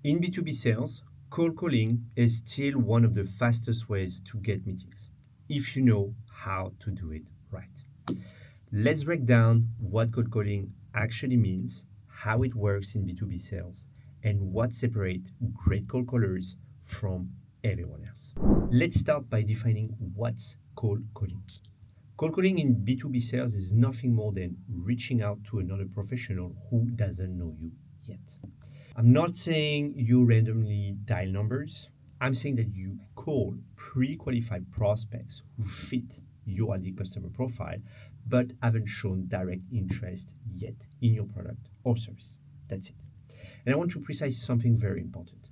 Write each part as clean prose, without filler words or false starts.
In B2B sales, cold calling is still one of the fastest ways to get meetings, if you know how to do it right. Let's break down what cold calling actually means, how it works in B2B sales, and what separates great cold callers from everyone else. Let's start by defining what's cold calling. Cold calling in B2B sales is nothing more than reaching out to another professional who doesn't know you yet. I'm not saying you randomly dial numbers. I'm saying that you call pre qualified prospects who fit your ideal customer profile but haven't shown direct interest yet in your product or service. That's it. And I want to precise something very important.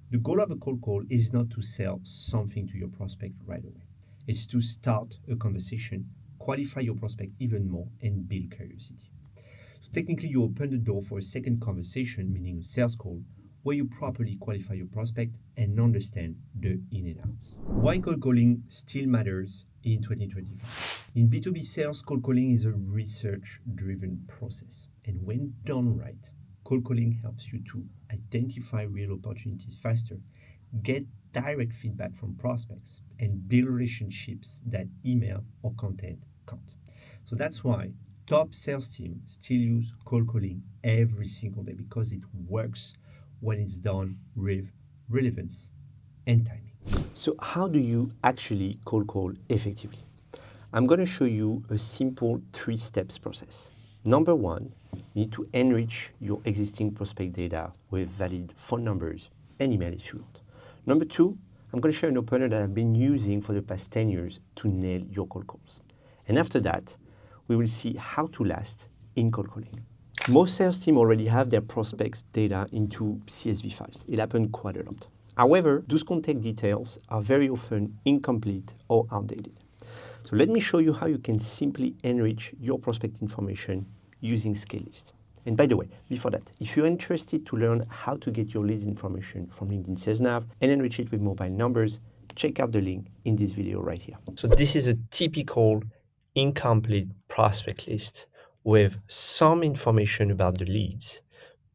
The goal of a cold call is not to sell something to your prospect right away. It's to start a conversation, qualify your prospect even more, and build curiosity. So technically, you open the door for a second conversation, meaning a sales call, where you properly qualify your prospect and understand the in and outs. Why cold calling still matters in 2025? In B2B sales, cold calling is a research-driven process. And when done right, cold calling helps you to identify real opportunities faster, get direct feedback from prospects, and build relationships that email or content can't. So that's why top sales teams still use cold calling every single day because it works when it's done with relevance and timing. So how do you actually cold call effectively? I'm going to show you a simple 3 steps process. Number 1, you need to enrich your existing prospect data with valid phone numbers and email if you want. Number 2, I'm going to share an opener that I've been using for the past 10 years to nail your cold calls. And after that, we will see how to last in cold calling. Most sales teams already have their prospects data into CSV files. It happens quite a lot. However, those contact details are very often incomplete or outdated. So let me show you how you can simply enrich your prospect information using Scalelist. And by the way, before that, if you're interested to learn how to get your leads information from LinkedIn Sales Nav and enrich it with mobile numbers, check out the link in this video right here. So this is a typical incomplete prospect list with some information about the leads,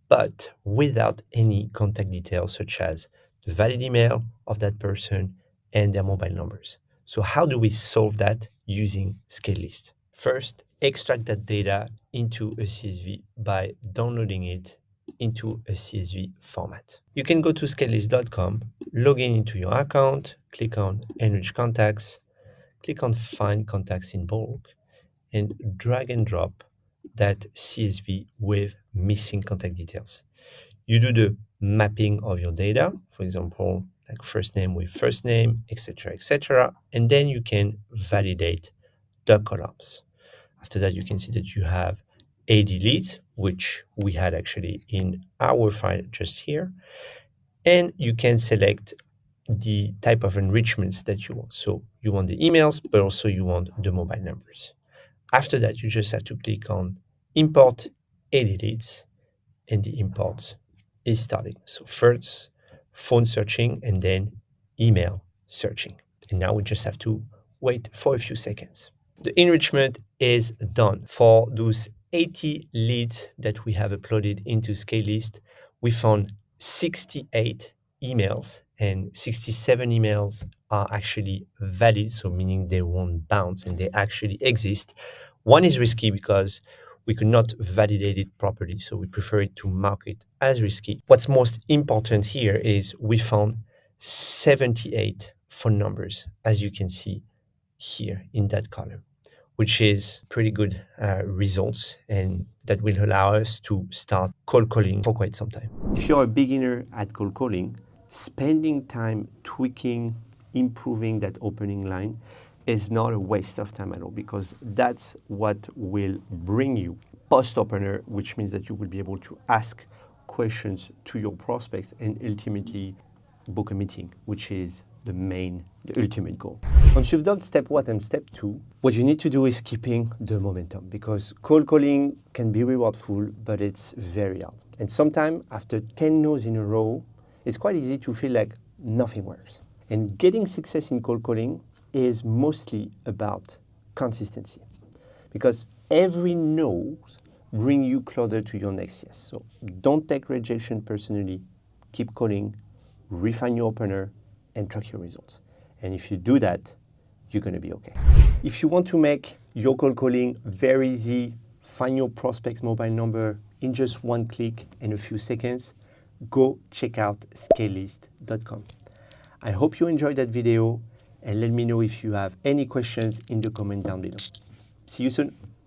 but without any contact details such as the valid email of that person and their mobile numbers. So how do we solve that using Scalelist? First, extract that data into a CSV by downloading it into a CSV format. You can go to scalelist.com, log in into your account, click on Enrich Contacts, click on Find Contacts in Bulk, and drag and drop that CSV with missing contact details. You do the mapping of your data, for example, like first name with first name, etc., and then you can validate the columns. After that, you can see that you have 80 leads, which we had actually in our file just here, and you can select the type of enrichments that you want. So you want the emails, but also you want the mobile numbers. After that, you just have to click on import 80 leads, and the import is starting. So first phone searching and then email searching. And now we just have to wait for a few seconds. The enrichment is done. For those 80 leads that we have uploaded into Scalelist, we found 68 emails, and 67 emails are actually valid, so meaning they won't bounce and they actually exist. One is risky because we could not validate it properly, so we prefer it to mark it as risky. What's most important here is we found 78 phone numbers, as you can see here in that column, which is pretty good results, and that will allow us to start cold calling for quite some time. If you're a beginner at cold calling, spending time tweaking, improving that opening line is not a waste of time at all, because that's what will bring you post-opener, which means that you will be able to ask questions to your prospects and ultimately book a meeting, which is the ultimate goal. Once you've done step 1 and step 2, what you need to do is keeping the momentum, because cold calling can be rewardful, but it's very hard. And sometimes after 10 no's in a row, it's quite easy to feel like nothing works. And getting success in cold calling is mostly about consistency, because every no bring you closer to your next yes. So don't take rejection personally. keep calling, refine your opener, and track your results. And if you do that, you're going to be okay. If you want to make your cold calling very easy, find your prospect's mobile number in just one click and a few seconds, go check out Scalelist.com. I hope you enjoyed that video, and let me know if you have any questions in the comment down below. See you soon.